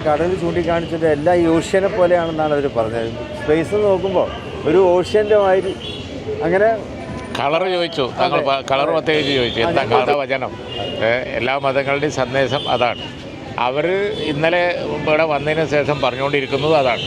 കടൽ ചൂണ്ടിക്കാണിച്ചത് എല്ലാം ഈ ഓഷ്യനെ പോലെയാണെന്നാണ് അവർ പറഞ്ഞത്. സ്പേസ് നോക്കുമ്പോൾ ഒരു ഓഷ്യൻ്റെ മാതിരി അങ്ങനെ. കളർ ചോദിച്ചു, താങ്കൾ കളർ പ്രത്യേകിച്ച് ചോദിച്ചു, എന്താ കളർ വചനം? എല്ലാ മതങ്ങളുടെയും സന്ദേശം അതാണ്. അവർ ഇന്നലെ ഇവിടെ വന്നതിന് ശേഷം പറഞ്ഞുകൊണ്ടിരിക്കുന്നത് അതാണ്.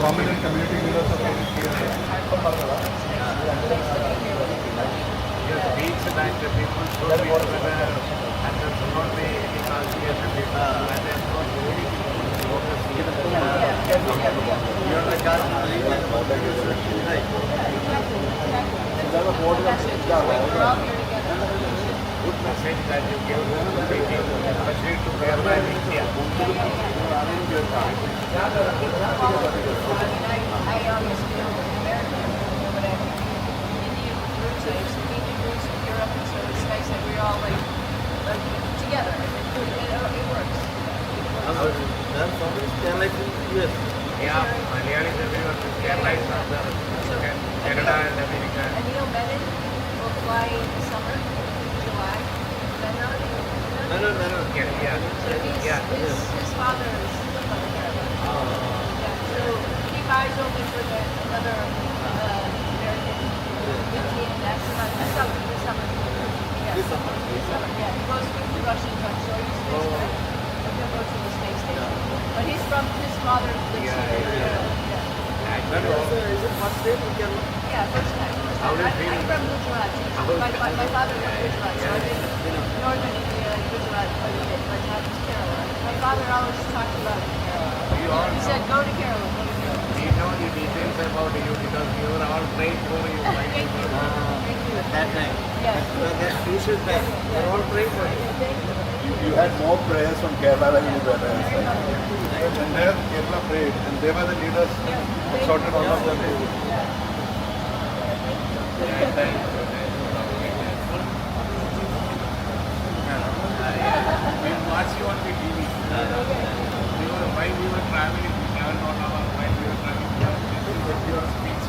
Prominent community leaders are here. Yes, beach and the people should be together, and there should not be any transgression, and there should not be any you are the cast good message that you give to the people, especially to Kerala and India. Together, it works. Yeah, Malayalis everywhere, Kerala, Canada and America. And Neil Bennett will fly in the summer, July. No. Yeah. So his father is from Canada. Yeah, so keep eyes open for another American team. That's this summer. Yeah. This summer. Yeah, he goes with the Russian touch, so he's space. He'll go to the space station. But his father lives here. Is it first time you can? Yeah, first time. I'm from Gujarat. My father from Gujarat, so I've been in northern India and Gujarat quite a bit, but not just Kerala. My father always talked about Kerala. He said, go to Kerala, go to Kerala. We know the details about you because we were all praying for you. Thank you. Thank you. At that time. Yes. That crucial time. We were all praying for you. You had more prayers from Kerala than you were there. And there Kerala prayed, and they were the leaders who sorted all of them. We watch you on the TV. While we were traveling, we traveled on our while we were traveling. This is your speech.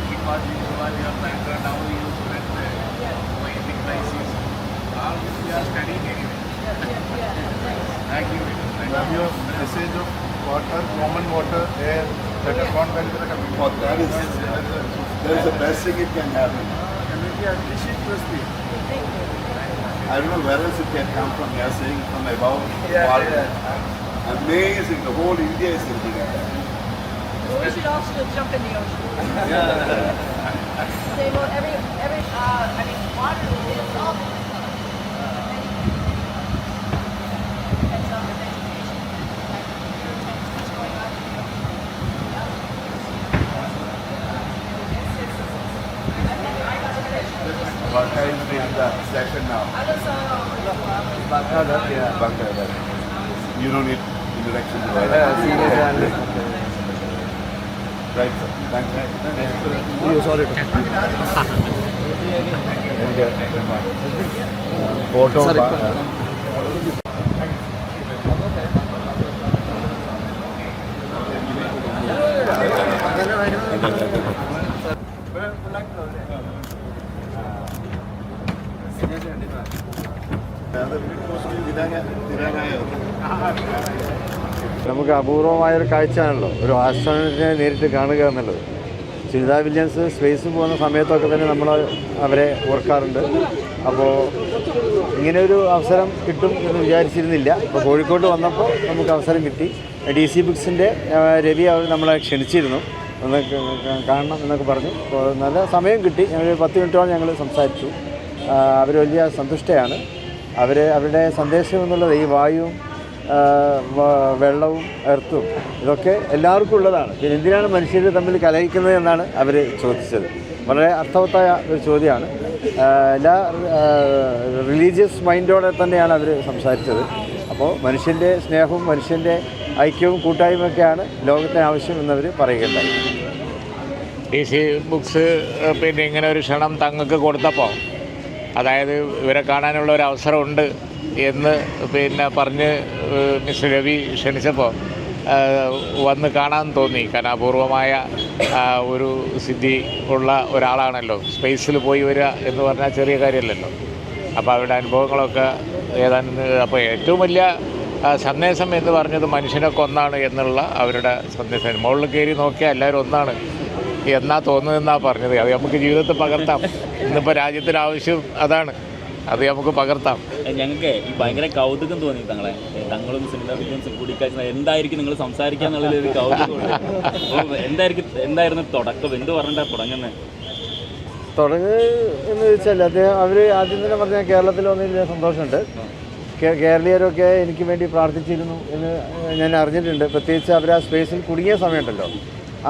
Because you are background, how you spent the crisis. All this we are studying anyway. Thank you. Your message of water, common water, air, that is not very good. That is the best thing it can happen. I don't know where else it can come from. You are saying from above. Amazing. The whole India is thinking of that. Well, we should all still jump in the ocean. Say, well, water is all Baka is in the session now. Baka. You don't need introduction to that. Right, sir. Thank you. Sorry. Photo. നമുക്ക് അപൂർവമായൊരു കാഴ്ചയാണല്ലോ ഒരു ആസ്ട്രോണറ്റിനെ നേരിട്ട് കാണുക എന്നുള്ളത്. Sunitha Williams സ്പേസിൽ പോകുന്ന സമയത്തൊക്കെ തന്നെ നമ്മൾ അവരെ ഓർക്കാറുണ്ട്. അപ്പോൾ ഇങ്ങനെ ഒരു അവസരം കിട്ടും എന്ന് വിചാരിച്ചിരുന്നില്ല. അപ്പോൾ കോഴിക്കോട് വന്നപ്പോൾ നമുക്ക് അവസരം കിട്ടി. DC ബുക്സിൻ്റെ രവി അവർ നമ്മളെ ക്ഷണിച്ചിരുന്നു, ഒന്ന് കാണണം എന്നൊക്കെ പറഞ്ഞു. അപ്പോൾ നല്ല സമയം കിട്ടി. ഞങ്ങൾ 10 മിനിറ്റോളം ഞങ്ങൾ സംസാരിച്ചു. അവർ വലിയ സന്തുഷ്ടയാണ്. അവരുടെ സന്ദേശം എന്നുള്ളത് ഈ വായുവും വെള്ളവും എർത്തും ഇതൊക്കെ എല്ലാവർക്കും ഉള്ളതാണ്. പിന്നെ എന്തിനാണ് മനുഷ്യർ തമ്മിൽ കലഹിക്കുന്നത് എന്നാണ് അവർ ചോദിച്ചത്. വളരെ അർത്ഥവത്തായ ഒരു ചോദ്യമാണ്. എല്ലാ റിലീജിയസ് മൈൻഡോടെ തന്നെയാണ് അവർ സംസാരിച്ചത്. അപ്പോൾ മനുഷ്യൻ്റെ സ്നേഹവും മനുഷ്യൻ്റെ ഐക്യവും കൂട്ടായ്മയൊക്കെയാണ് ലോകത്തിന് ആവശ്യം എന്നവർ പറയുകയുണ്ടായി. DC ബുക്സ് പിന്നെ ഇങ്ങനെ ഒരു ക്ഷണം തങ്ങൾക്ക് കൊടുത്തപ്പോൾ, അതായത് ഇവരെ കാണാനുള്ള ഒരു അവസരമുണ്ട് എന്ന് പിന്നെ പറഞ്ഞ് മിസ്റ്റർ രവി ക്ഷണിച്ചപ്പോൾ വന്ന് കാണാൻ തോന്നി. കാരണം അപൂർവമായ ഒരു സിദ്ധി ഉള്ള ഒരാളാണല്ലോ. സ്പേസിൽ പോയി വരിക എന്ന് പറഞ്ഞാൽ ചെറിയ കാര്യമല്ലല്ലോ. അപ്പോൾ അവരുടെ അനുഭവങ്ങളൊക്കെ ഏതാണ്ട്, അപ്പോൾ ഏറ്റവും വലിയ സന്ദേശം എന്ന് പറഞ്ഞത് മനുഷ്യനൊക്കെ ഒന്നാണ് എന്നുള്ള അവരുടെ സന്ദേശം. മുകളിൽ കയറി നോക്കിയാൽ എല്ലാവരും ഒന്നാണ് എന്നാ തോന്നുന്നതെന്നാണ് പറഞ്ഞത്. അത് നമുക്ക് ജീവിതത്തിൽ പകർത്താം. ഇന്നിപ്പോൾ രാജ്യത്തിന് ആവശ്യം അതാണ്, അത് നമുക്ക് പകർത്താം. ഞങ്ങൾക്ക് ഈ ഭയങ്കര കൗതുകം തോന്നി തങ്ങളും സുനിത വില്യംസും കൂടിക്കാഴ്ച എന്തായിരിക്കും നിങ്ങൾ സംസാരിക്കാന്നുള്ളൊരു കൗതുകമുണ്ട്. എന്തായിരുന്നു തുടക്കം, എന്ത് പറഞ്ഞിട്ടാണ് തുടങ്ങുന്നത്? എന്ന് ചോദിച്ചാൽ അവർ ആദ്യം തന്നെ പറഞ്ഞാൽ കേരളത്തിൽ വന്നതിൽ സന്തോഷമുണ്ട്. കേരളീയരൊക്കെ എനിക്ക് വേണ്ടി പ്രാർത്ഥിച്ചിരുന്നു എന്ന് ഞാൻ അറിഞ്ഞിട്ടുണ്ട്. പ്രത്യേകിച്ച് അവർ ആ സ്പേസിൽ കുടുങ്ങിയ സമയമുണ്ടല്ലോ,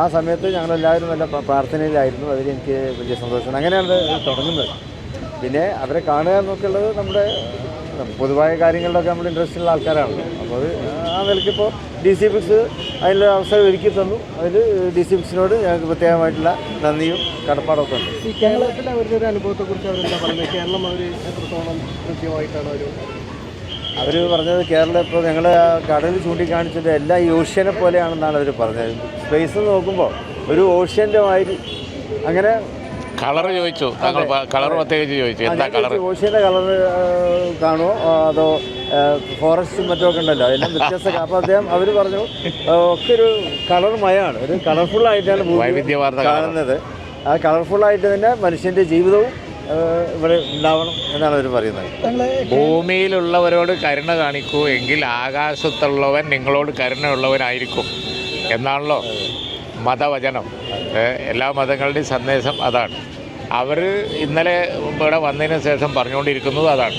ആ സമയത്ത് ഞങ്ങളെല്ലാവരും നല്ല പ്രാർത്ഥനയിലായിരുന്നു. അതിലെനിക്ക് വലിയ സന്തോഷമാണ്. അങ്ങനെയാണ് തുടങ്ങുന്നത്. പിന്നെ അവരെ കാണുക എന്നൊക്കെയുള്ളത് നമ്മുടെ പൊതുവായ കാര്യങ്ങളിലൊക്കെ നമ്മൾ ഇൻട്രസ്റ്റ് ഉള്ള ആൾക്കാരാണല്ലോ. അപ്പോൾ അത് ആ നിലയ്ക്കിപ്പോൾ DC ബുക്സ് അതിനുള്ള അവസരം ഒരുക്കി തന്നു. അതിൽ DC ബുക്സിനോട് ഞങ്ങൾക്ക് പ്രത്യേകമായിട്ടുള്ള നന്ദിയും കടപ്പാടൊക്കെ ഉണ്ട്. ഈ കേരളത്തിലെ അവരുടെ ഒരു അനുഭവത്തെക്കുറിച്ച് അവരെന്താ പറയുന്നത്? കേരളം അവർ എത്രത്തോളം കൃത്യമായിട്ടാണ് അവർ പറഞ്ഞത്? കേരളം ഇപ്പോൾ ഞങ്ങൾ കടലിൽ ചൂണ്ടിക്കാണിച്ചത് എല്ലാം ഈ ഓഷ്യനെ പോലെയാണെന്നാണ് അവർ പറഞ്ഞത്. സ്പേസ് നോക്കുമ്പോൾ ഒരു ഓഷ്യൻ്റെ മാതിരി അങ്ങനെ. കളർ ചോദിച്ചു, കളർ പ്രത്യേകിച്ച് ചോദിച്ചു, എന്താ കളർ? ഓഷ്യൻ്റെ കളർ കാണുമോ അതോ ഫോറസ്റ്റും മറ്റുമൊക്കെ ഉണ്ടല്ലോ, അതെല്ലാം വ്യത്യസ്ത. അപ്പോൾ അവർ പറഞ്ഞു ഒക്കെ ഒരു കളർമയമാണ്, ഒരു കളർഫുള്ളായിട്ടാണ് വൈവിധ്യമാർന്ന കാണുന്നത്. ആ കളർഫുള്ളായിട്ട് തന്നെ മനുഷ്യൻ്റെ ജീവിതവും ഇവിടെ ഉണ്ടാവണം എന്നാണ് അവർ പറയുന്നത്. ഭൂമിയിലുള്ളവരോട് കരുണ കാണിക്കൂ എങ്കിൽ ആകാശത്തുള്ളവൻ നിങ്ങളോട് കരുണയുള്ളവനായിരിക്കും എന്നാണല്ലോ മതവചനം. എല്ലാ മതങ്ങളുടെയും സന്ദേശം അതാണ്. അവർ ഇന്നലെ ഇവിടെ വന്നതിന് ശേഷം പറഞ്ഞുകൊണ്ടിരിക്കുന്നത് അതാണ്.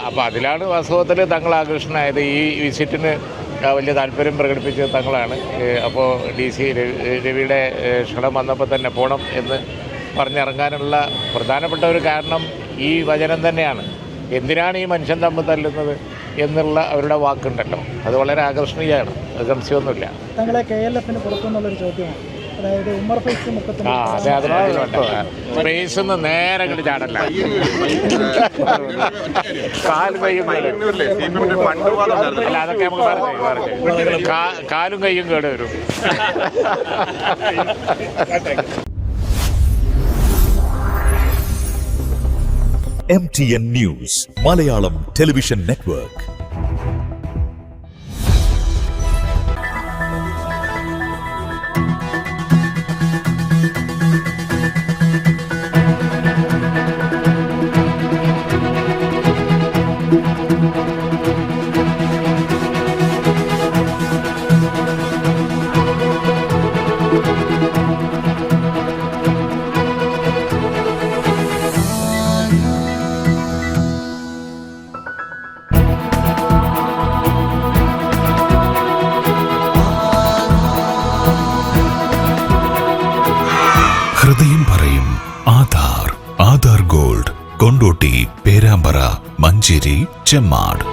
അപ്പോൾ അതിലാണ് വാസ്തവത്തിൽ തങ്ങൾ ആകർഷണമായത്. ഈ വിസിറ്റിന് വലിയ താല്പര്യം പ്രകടിപ്പിച്ചത് തങ്ങളാണ്. അപ്പോൾ DC രവിയുടെ ക്ഷണം വന്നപ്പോൾ തന്നെ പോകണം എന്ന് പറഞ്ഞിറങ്ങാനുള്ള പ്രധാനപ്പെട്ട ഒരു കാരണം ഈ വചനം തന്നെയാണ്. എന്തിനാണ് ഈ മനുഷ്യൻ തമ്മിൽ തല്ലുന്നത് എന്നുള്ള അവരുടെ വാക്കുണ്ടല്ലോ, അത് വളരെ ആകർഷണീയമാണ്, അത് സംശയമൊന്നുമില്ല. തങ്ങളെ KLFന് പുറത്തുനിന്നുള്ളൊരു ചോദ്യമാണ്, അതായത് ഉമ്മർ ഫൈസ് മുഖത്ത് അതെ സ്പേസ് നിന്ന് നേരെ അങ്ങോട്ട് ചാടല്ല, അല്ല അതൊക്കെ നമുക്ക് പറഞ്ഞു കാലും കയ്യും കേട് വരും. MTN News Malayalam television network. ഹൃദയം പറയും ആധാർ ഗോൾഡ്, കൊണ്ടോട്ടി, പേരാമ്പ്ര, മഞ്ചേരി, ചെമ്മാട്.